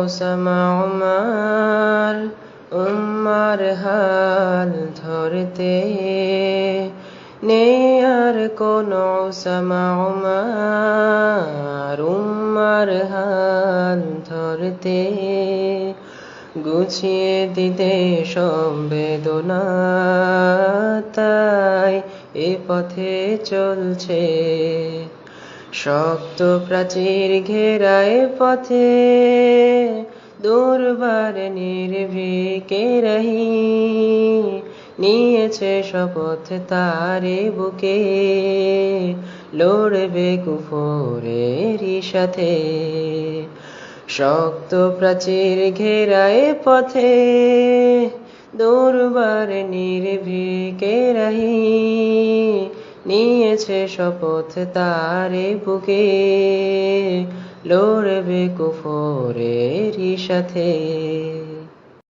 Osama উমার উম্মার হাল ধরতে, নেই আর কোন ওসামা উমার উম্মার হাল ধরতে। গুছিয়ে দিতে সব বেদনা, তাই এ পথে চলছে। শক্ত প্রাচীর ঘেরা এ পথে, দুর্বার নির্ভীকে রহি নিয়েছে শপথ তারে বুকে, লড়বে কুফরেরই সাথে। শক্ত প্রাচীর ঘেরা এ পথে, দুর্বার নির্ভীকে রহি নিয়েছে শপথ তারে বুকে, লড়বে কুফরেরই সাথে।